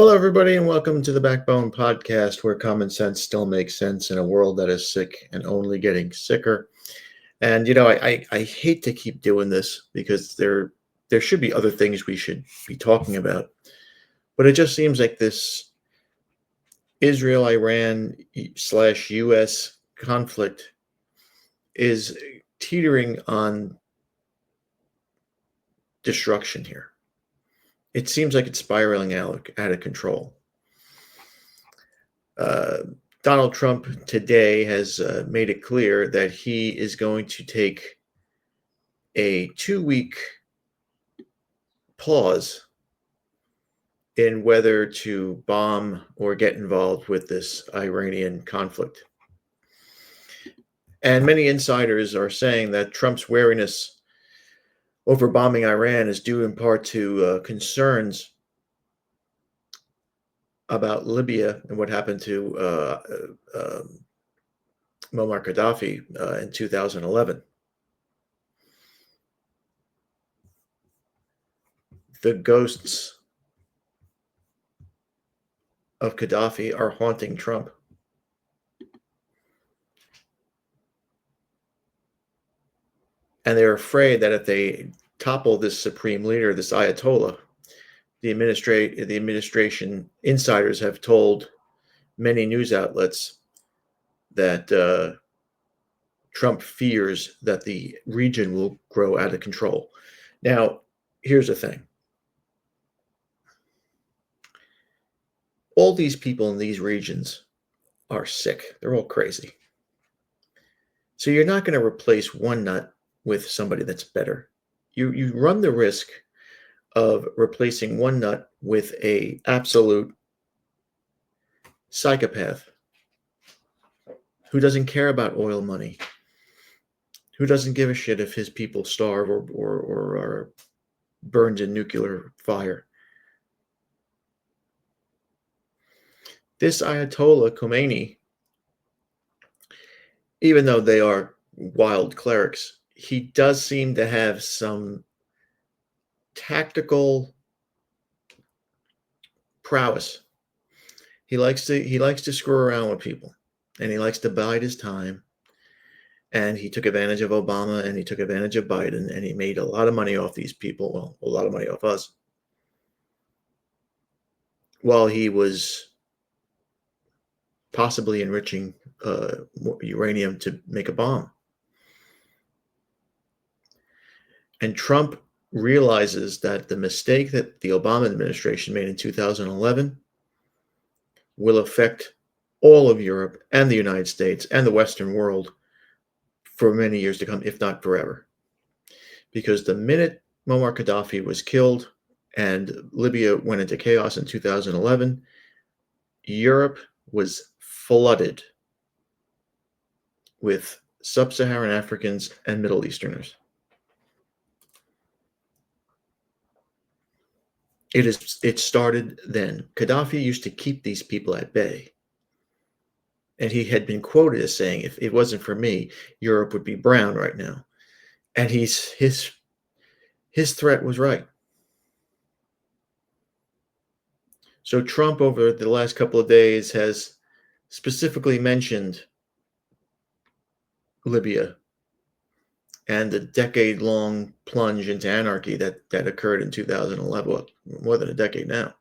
Hello, everybody, and welcome to the Backbone Podcast, where common sense still makes sense in a world that is sick and only getting sicker. And I hate to keep doing this because there should be other things we should be talking about, but it just seems like this Israel Iran slash U.S. conflict is teetering on destruction here. It seems like it's spiraling out of control. Uh, Donald Trump today has made it clear that he is going to take a 2-week pause in whether to bomb or get involved with this Iranian conflict. And many insiders are saying that Trump's wariness over bombing Iran is due in part to concerns about Libya and what happened to Muammar Gaddafi in 2011. The ghosts of Gaddafi are haunting Trump. And they're afraid that if they topple this supreme leader, this Ayatollah, the administration insiders have told many news outlets that Trump fears that the region will grow out of control. Now, here's the thing. All these people in these regions are sick. They're all crazy. So you're not going to replace one nut with somebody that's better. You run the risk of replacing one nut with a absolute psychopath who doesn't care about oil money, who doesn't give a shit if his people starve or are burned in nuclear fire. This Ayatollah Khomeini, even though they are wild clerics, he does seem to have some tactical prowess. He likes to screw around with people, and he likes to bide his time. And he took advantage of Obama, and he took advantage of Biden, and he made a lot of money off these people. Well, a lot of money off us, while he was possibly enriching uranium to make a bomb. And Trump realizes that the mistake that the Obama administration made in 2011 will affect all of Europe and the United States and the Western world for many years to come, if not forever. Because the minute Muammar Gaddafi was killed and Libya went into chaos in 2011, Europe was flooded with sub-Saharan Africans and Middle Easterners. It started then. Gaddafi used to keep these people at bay. And he had been quoted as saying, if it wasn't for me, Europe would be brown right now. And his threat was right. So Trump, over the last couple of days, has specifically mentioned Libya and the decade-long plunge into anarchy that occurred in 2011, well, more than a decade now.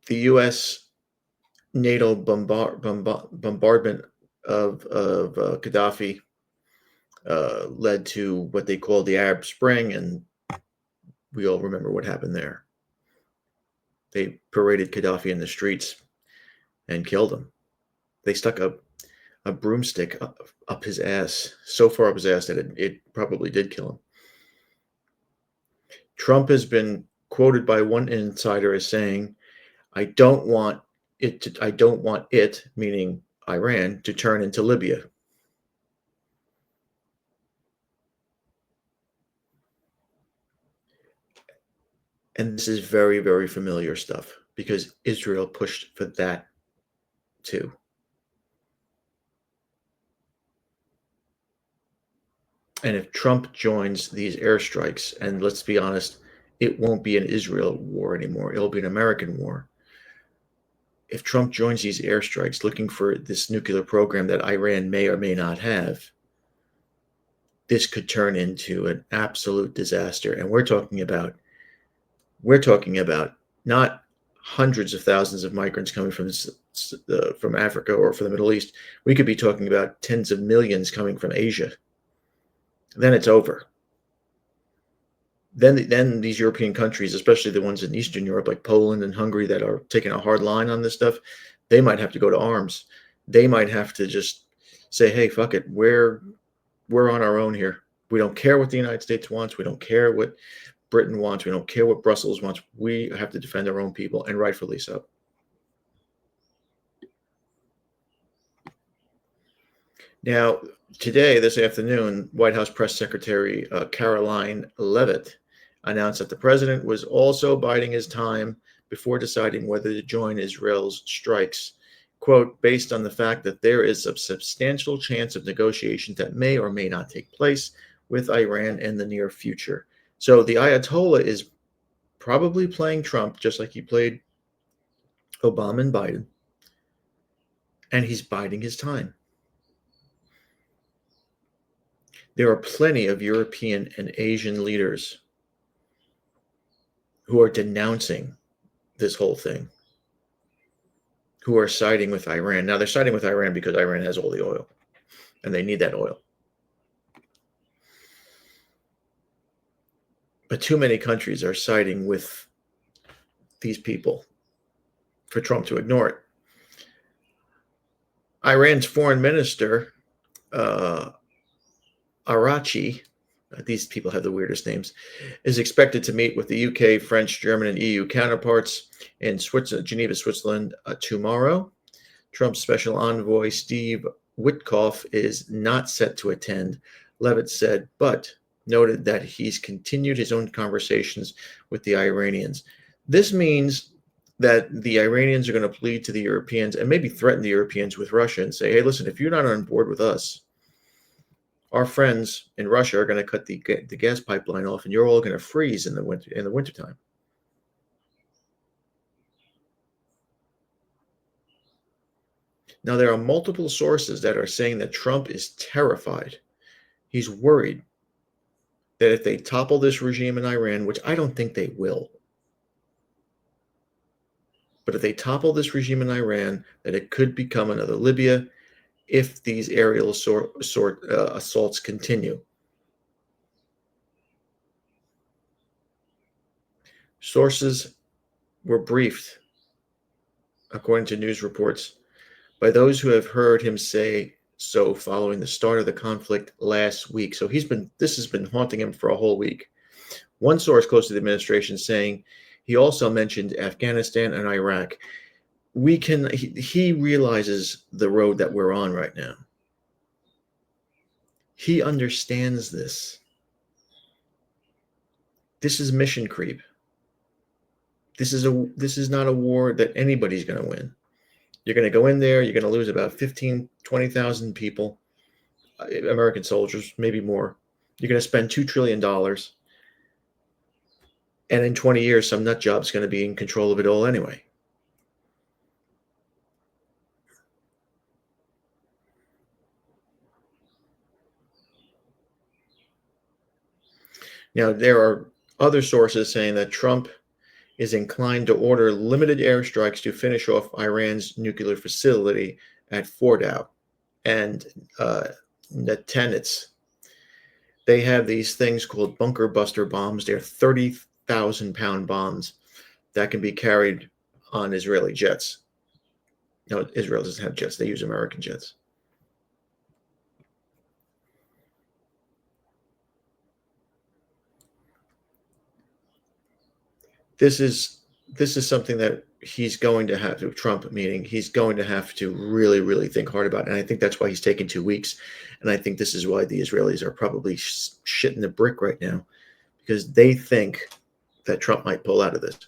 The U.S. NATO bombardment of Gaddafi led to what they call the Arab Spring, and we all remember what happened there. They paraded Gaddafi in the streets and killed him. They stuck a broomstick up his ass, so far up his ass that it probably did kill him. Trump has been quoted by one insider as saying, I don't want it, meaning Iran, to turn into Libya. And this is very, very familiar stuff because Israel pushed for that too. And if Trump joins these airstrikes, and let's be honest, it won't be an Israel war anymore. It'll be an American war. If Trump joins these airstrikes looking for this nuclear program that Iran may or may not have, this could turn into an absolute disaster. And we're talking about not hundreds of thousands of migrants coming from Africa or from the Middle East. We could be talking about tens of millions coming from Asia. Then it's over. Then these European countries, especially the ones in Eastern Europe, like Poland and Hungary, that are taking a hard line on this stuff, they might have to go to arms. They might have to just say, "Hey, fuck it, we're on our own here. We don't care what the United States wants. We don't care what Britain wants. We don't care what Brussels wants. We have to defend our own people," and rightfully so. Now, today, this afternoon, White House Press Secretary Caroline Leavitt announced that the president was also biding his time before deciding whether to join Israel's strikes. Quote, based on the fact that there is a substantial chance of negotiations that may or may not take place with Iran in the near future. So the Ayatollah is probably playing Trump just like he played Obama and Biden, and he's biding his time. There are plenty of European and Asian leaders who are denouncing this whole thing, who are siding with Iran. Now, they're siding with Iran because Iran has all the oil, and they need that oil. But too many countries are siding with these people for Trump to ignore it. Iran's foreign minister, Arachi, these people have the weirdest names, is expected to meet with the UK, French, German, and EU counterparts in Geneva, Switzerland tomorrow. Trump's special envoy, Steve Witkoff, is not set to attend, Leavitt said, but noted that he's continued his own conversations with the Iranians. This means that the Iranians are going to plead to the Europeans and maybe threaten the Europeans with Russia and say, hey, listen, if you're not on board with us, our friends in Russia are going to cut the gas pipeline off, and you're all going to freeze in the wintertime. Now, there are multiple sources that are saying that Trump is terrified. He's worried that if they topple this regime in Iran, which I don't think they will, but if they topple this regime in Iran, that it could become another Libya if these aerial assaults continue. Sources were briefed, according to news reports, by those who have heard him say so following the start of the conflict last week. So this has been haunting him for a whole week. One source close to the administration saying he also mentioned Afghanistan and Iraq. He realizes the road that we're on right now. He understands this. This is mission creep. This is not a war that anybody's going to win. You're going to go in there, you're going to lose about 15, 20,000 people, American soldiers, maybe more. You're going to spend $2 trillion. And in 20 years, some nut job's going to be in control of it all anyway. Now, there are other sources saying that Trump is inclined to order limited airstrikes to finish off Iran's nuclear facility at Fordow and Natanz. They have these things called bunker buster bombs. They're 30,000-pound bombs that can be carried on Israeli jets. No, Israel doesn't have jets. They use American jets. This is something that he's going to have to, Trump meaning, he's going to have to really, really think hard about. And I think that's why he's taking 2 weeks. And I think this is why the Israelis are probably shitting the brick right now, because they think that Trump might pull out of this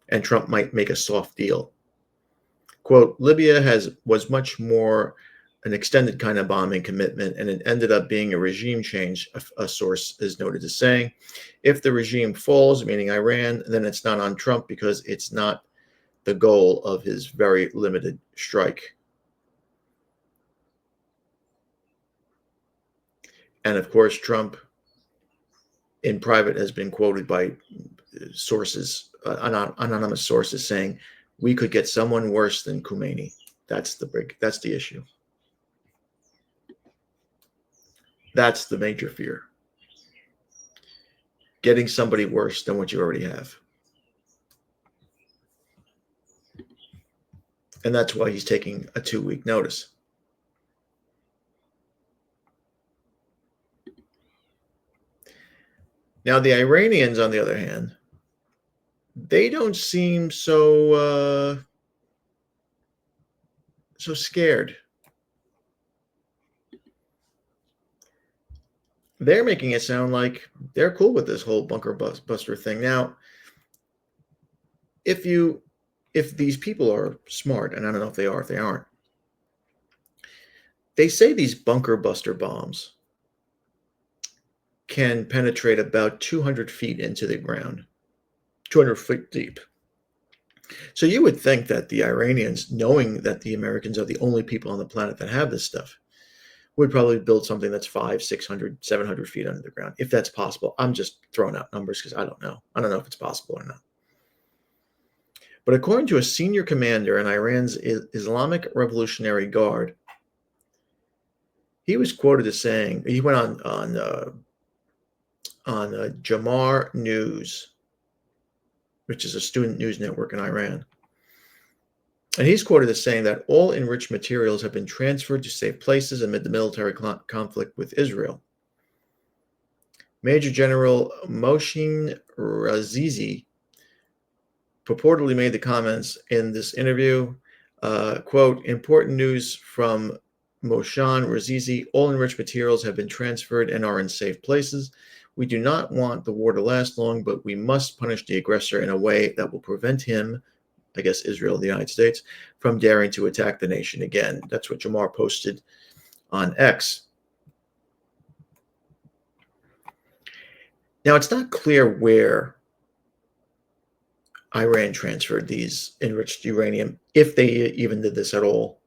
and Trump might make a soft deal. Quote, Libya was much more an extended kind of bombing commitment, and it ended up being a regime change, a source is noted as saying. If the regime falls, meaning Iran, then it's not on Trump because it's not the goal of his very limited strike. And of course, Trump in private has been quoted by sources, anonymous sources, saying we could get someone worse than Khomeini. That's the issue. That's the major fear. Getting somebody worse than what you already have. And that's why he's taking a 2-week notice. Now, the Iranians, on the other hand, they don't seem so scared. They're making it sound like they're cool with this whole bunker buster thing. Now, if these people are smart, and I don't know if they are, if they aren't, they say these bunker buster bombs can penetrate about 200 feet into the ground, 200 feet deep. So you would think that the Iranians, knowing that the Americans are the only people on the planet that have this stuff, would probably build something that's 500, 600, 700 feet under the ground, if that's possible. I'm just throwing out numbers because I don't know. I don't know if it's possible or not. But according to a senior commander in Iran's Islamic Revolutionary Guard, he was quoted as saying, he went on Jamar News, which is a student news network in Iran. And he's quoted as saying that all enriched materials have been transferred to safe places amid the military conflict with Israel. Major General Moshin Razizi purportedly made the comments in this interview, quote, important news from Moshan Razizi, all enriched materials have been transferred and are in safe places. We do not want the war to last long, but we must punish the aggressor in a way that will prevent him, I guess Israel, the United States, from daring to attack the nation again. That's what Jamar posted on X. Now, it's not clear where Iran transferred these enriched uranium, if they even did this at all.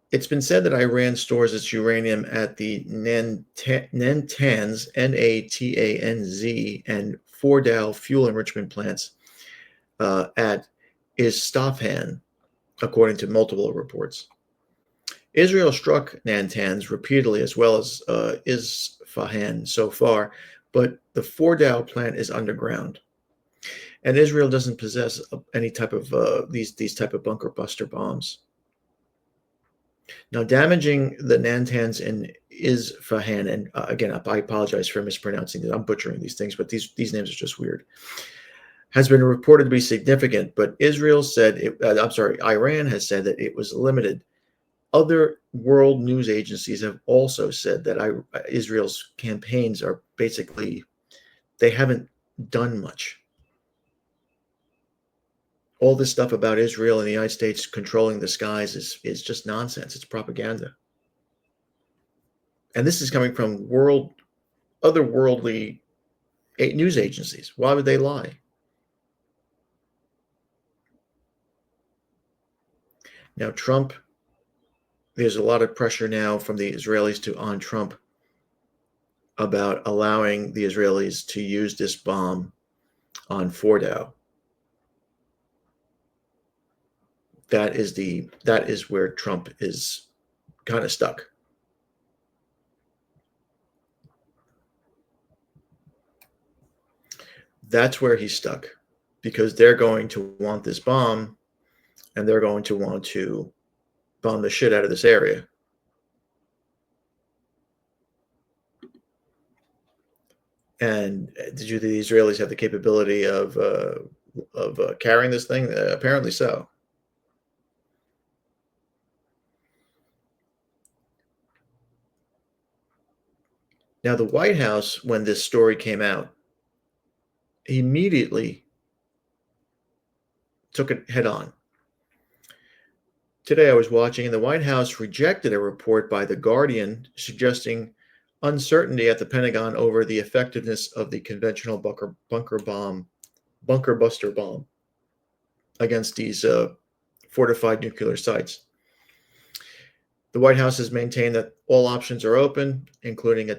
It's been said that Iran stores its uranium at the Natanz, Natanz, and Fordow fuel enrichment plants at Isfahan, according to multiple reports. Israel struck Natanz repeatedly, as well as Isfahan so far, but the Fordow plant is underground, and Israel doesn't possess any type of these type of bunker buster bombs. Now, damaging the Natanz and Isfahan, and again, I apologize for mispronouncing it. I'm butchering these things, but these names are just weird. Has been reported to be significant, but Iran has said that it was limited. Other world news agencies have also said that Israel's campaigns are basically, they haven't done much. All this stuff about Israel and the United States controlling the skies is just nonsense. It's propaganda. And this is coming from otherworldly news agencies. Why would they lie? Now, Trump, there's a lot of pressure now from the Israelis on Trump about allowing the Israelis to use this bomb on Fordow. That is where Trump is kind of stuck. That's where he's stuck, because they're going to want this bomb, and they're going to want to bomb the shit out of this area. And do the Israelis have the capability of carrying this thing? Apparently so. Now, the White House, when this story came out, immediately took it head on. Today I was watching, and the White House rejected a report by The Guardian suggesting uncertainty at the Pentagon over the effectiveness of the conventional bunker buster bomb against these fortified nuclear sites. The White House has maintained that all options are open, including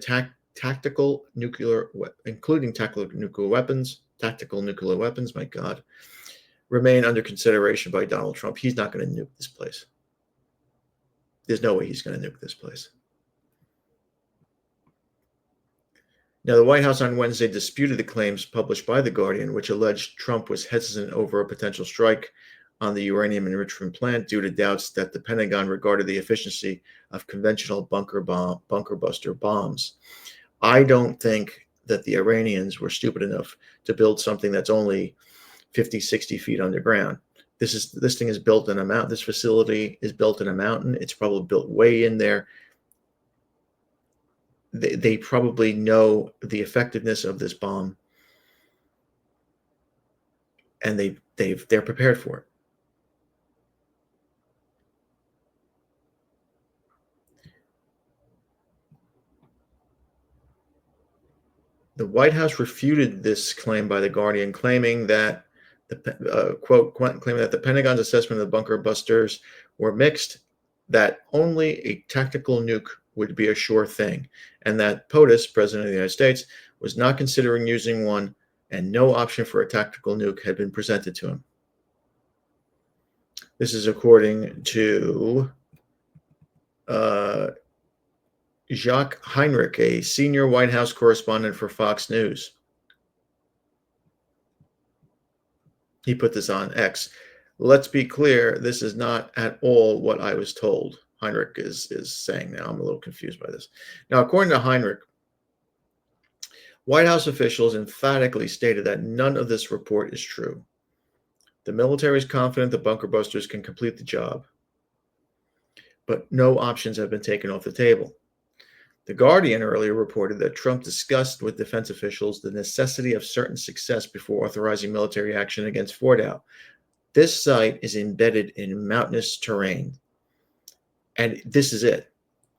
tactical nuclear weapons. My God, remain under consideration by Donald Trump. He's not going to nuke this place. There's no way he's going to nuke this place. Now, the White House on Wednesday disputed the claims published by The Guardian, which alleged Trump was hesitant over a potential strike on the uranium enrichment plant due to doubts that the Pentagon regarded the efficiency of conventional bunker buster bombs. I don't think that the Iranians were stupid enough to build something that's only 50, 60 feet underground. This thing is built in a mountain. This facility is built in a mountain. It's probably built way in there. They probably know the effectiveness of this bomb, and they're prepared for it. The White House refuted this claim by The Guardian, claiming that claiming that the Pentagon's assessment of the bunker busters were mixed, that only a tactical nuke would be a sure thing, and that POTUS, President of the United States, was not considering using one, and no option for a tactical nuke had been presented to him. This is according to Jacques Heinrich, a senior White House correspondent for Fox News. He put this on X. Let's be clear, this is not at all what I was told. Heinrich is saying now. I'm a little confused by this. Now, according to Heinrich, White House officials emphatically stated that none of this report is true. The military is confident the bunker busters can complete the job, but no options have been taken off the table. The Guardian earlier reported that Trump discussed with defense officials the necessity of certain success before authorizing military action against Fordow. This site is embedded in mountainous terrain, and this is it.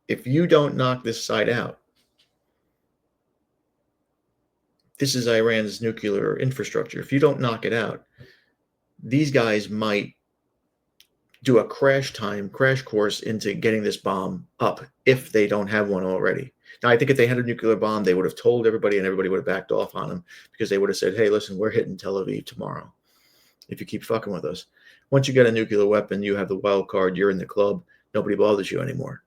If you don't knock this site out, this is Iran's nuclear infrastructure. If you don't knock it out, these guys might do a crash course into getting this bomb up if they don't have one already. Now, I think if they had a nuclear bomb, they would have told everybody, and everybody would have backed off on them, because they would have said, hey, listen, we're hitting Tel Aviv tomorrow if you keep fucking with us. Once you get a nuclear weapon, you have the wild card, you're in the club, nobody bothers you anymore.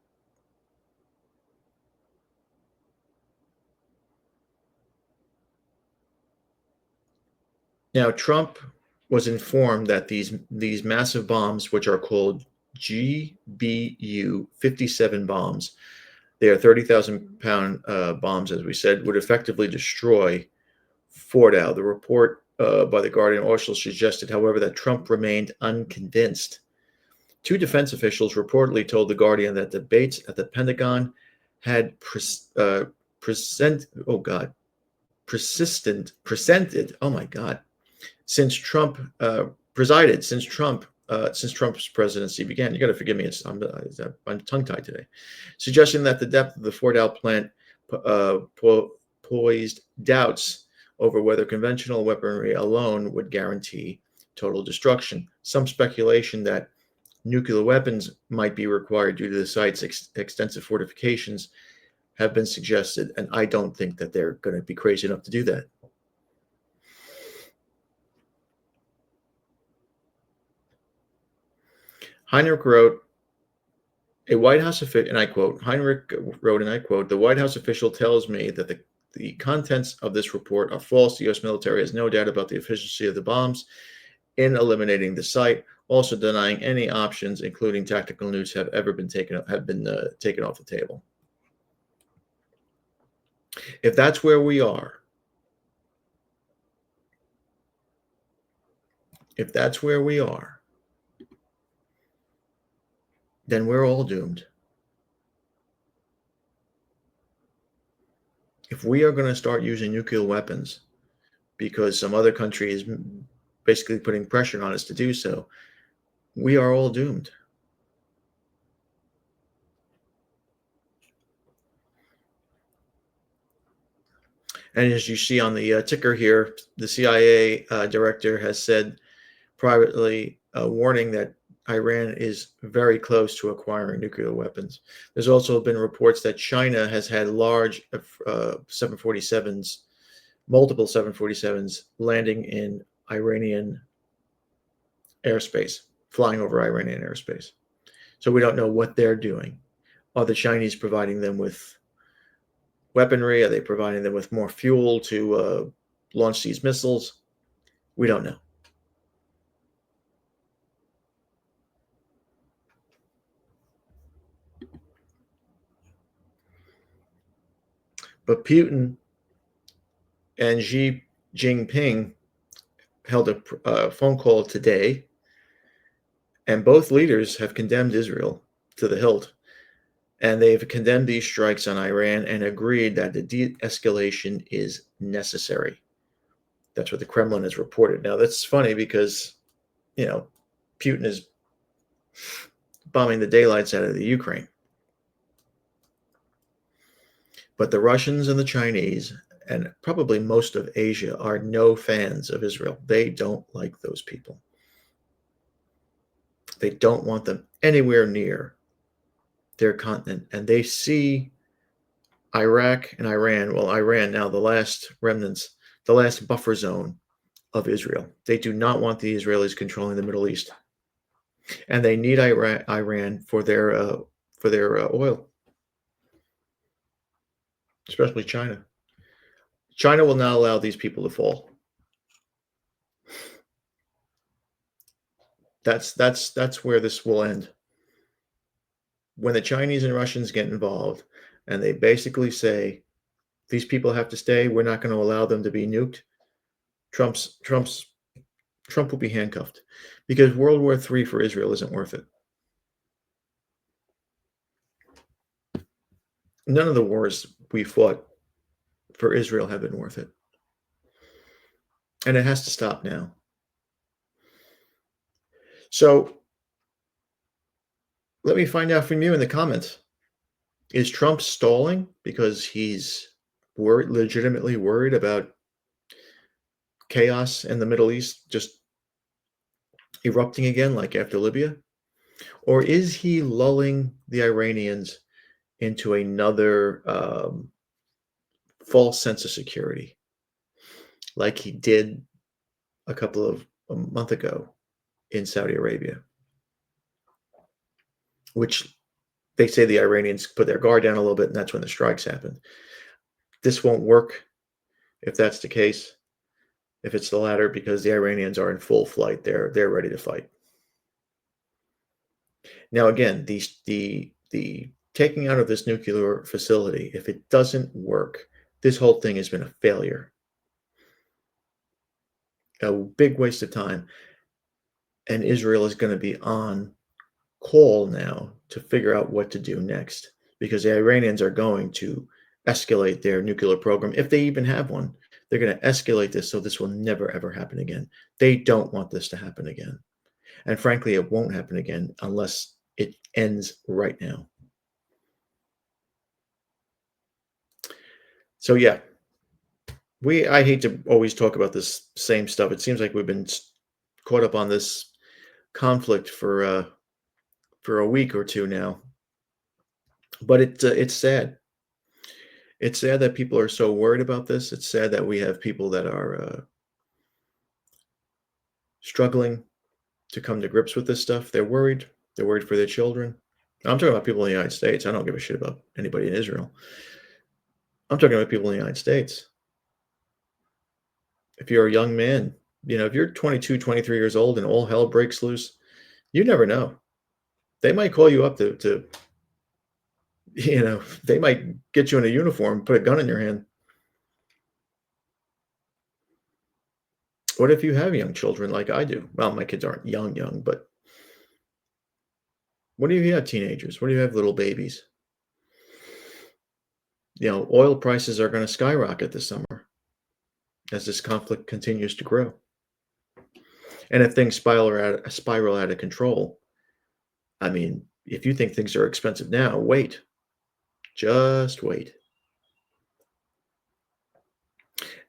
Now, Trump was informed that these massive bombs, which are called GBU-57 bombs, they are 30,000-pound bombs, as we said, would effectively destroy Fordow. The report by The Guardian also suggested, however, that Trump remained unconvinced. Two defense officials reportedly told The Guardian that debates at the Pentagon had presented, since Trump's presidency began. You got to forgive me; I'm tongue-tied today. Suggesting that the depth of the Fordow plant posed doubts over whether conventional weaponry alone would guarantee total destruction. Some speculation that nuclear weapons might be required due to the site's extensive fortifications have been suggested, and I don't think that they're going to be crazy enough to do that. Heinrich wrote, a White House official, and I quote, Heinrich wrote, and I quote, the White House official tells me that the contents of this report are false. The U.S. military has no doubt about the efficiency of the bombs in eliminating the site, also denying any options, including tactical nukes, have been taken off the table. If that's where we are, then we're all doomed. If we are going to start using nuclear weapons because some other country is basically putting pressure on us to do so, we are all doomed. And as you see on the ticker here, the CIA director has said privately, warning that Iran is very close to acquiring nuclear weapons. There's also been reports that China has had large 747s, multiple 747s landing in Iranian airspace, flying over Iranian airspace. So we don't know what they're doing. Are the Chinese providing them with weaponry? Are they providing them with more fuel to launch these missiles? We don't know. But Putin and Xi Jinping held a phone call today, and both leaders have condemned Israel to the hilt. And they've condemned these strikes on Iran and agreed that the de escalation is necessary. That's what the Kremlin has reported. Now, that's funny because, you know, Putin is bombing the daylights out of the Ukraine. But the Russians and the Chinese, and probably most of Asia, are no fans of Israel. They don't like those people. They don't want them anywhere near their continent. And they see Iraq and Iran, well, Iran now, the last remnants, the last buffer zone of Israel. They do not want the Israelis controlling the Middle East. And they need Iran for their oil, especially China. China will not allow these people to fall. That's where this will end. When the Chinese and Russians get involved and they basically say these people have to stay, we're not going to allow them to be nuked. Trump will be handcuffed because World War III for Israel isn't worth it. None of the wars we fought for Israel have been worth it. And it has to stop now. So let me find out from you in the comments. Is Trump stalling because he's legitimately worried about chaos in the Middle East just erupting again like after Libya? Or is he lulling the Iranians into another false sense of security like he did a month ago in Saudi Arabia, which they say the Iranians put their guard down a little bit, and that's when the strikes happened. This won't work if that's the case, if it's the latter, because the Iranians are in full flight. They're ready to fight. Now, again, the taking out of this nuclear facility, if it doesn't work, this whole thing has been a failure, a big waste of time, and Israel is going to be on call now to figure out what to do next because the Iranians are going to escalate their nuclear program. If they even have one, they're going to escalate this so this will never, ever happen again. They don't want this to happen again. And frankly, it won't happen again unless it ends right now. So, yeah, I hate to always talk about this same stuff. It seems like we've been caught up on this conflict for a week or two now. But it's sad. It's sad that people are so worried about this. It's sad that we have people that are struggling to come to grips with this stuff. They're worried. They're worried for their children. I'm talking about people in the United States. I don't give a shit about anybody in Israel. I'm talking about people in the United States. If you're a young man, if you're 22, 23 years old and all hell breaks loose, you never know. They might call you up to they might get you in a uniform, put a gun in your hand. What if you have young children like I do? Well, my kids aren't young, but what do you have teenagers? What do you have little babies? Oil prices are going to skyrocket this summer as this conflict continues to grow. And if things spiral out of control, I mean, if you think things are expensive now, wait. Just wait.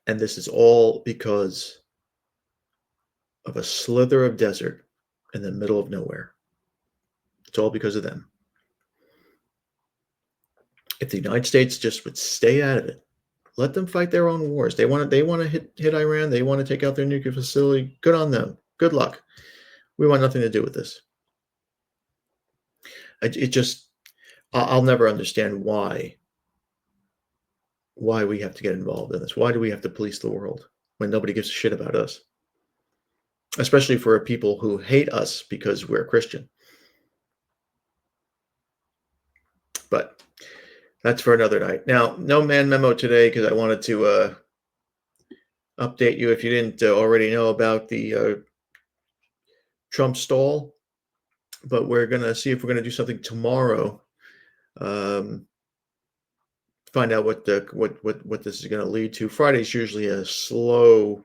And this is all because of a slither of desert in the middle of nowhere. It's all because of them. If the United States just would stay out of it, let them fight their own wars. They want to hit Iran. They want to take out their nuclear facility. Good on them. Good luck. We want nothing to do with this. It just I'll never understand why we have to get involved in this. Why do we have to police the world when nobody gives a shit about us? Especially for people who hate us because we're Christian. But that's for another night. Now, no man memo today because I wanted to update you if you didn't already know about the Trump stall. But we're gonna see if we're gonna do something tomorrow. Find out what this is gonna lead to. Friday's usually a slow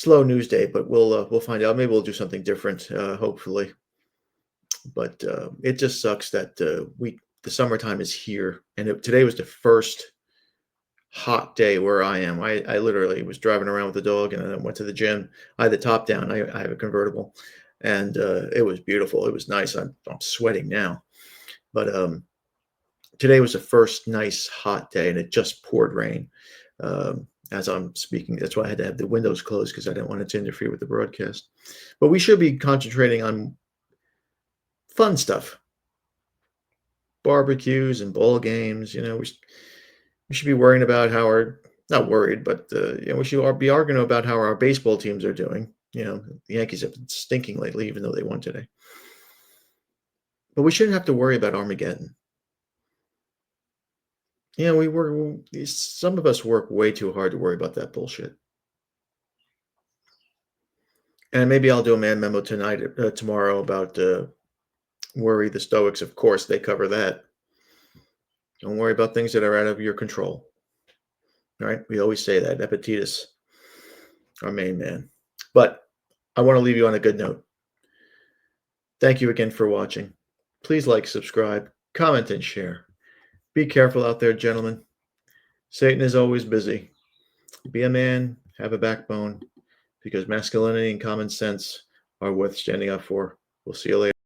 news day, but we'll find out. Maybe we'll do something different, hopefully. But it just sucks that the summertime is here, and today was the first hot day where I am. I literally was driving around with the dog, and then I went to the gym. I had the top down. I have a convertible, and it was beautiful. It was nice. I'm sweating now, but today was the first nice hot day, and it just poured rain as I'm speaking. That's why I had to have the windows closed because I didn't want it to interfere with the broadcast. But we should be concentrating on fun stuff, barbecues and ball games. We should be worrying about how not worried, but we should be arguing about how our baseball teams are doing. The Yankees have been stinking lately, even though they won today. But we shouldn't have to worry about Armageddon. Some of us work way too hard to worry about that bullshit. And maybe I'll do a man memo tomorrow about worry the Stoics. Of course, they cover that. Don't worry about things that are out of your control. All right? We always say that. Epictetus, our main man. But I want to leave you on a good note. Thank you again for watching. Please like, subscribe, comment, and share. Be careful out there, gentlemen. Satan is always busy. Be a man, have a backbone, because masculinity and common sense are worth standing up for. We'll see you later.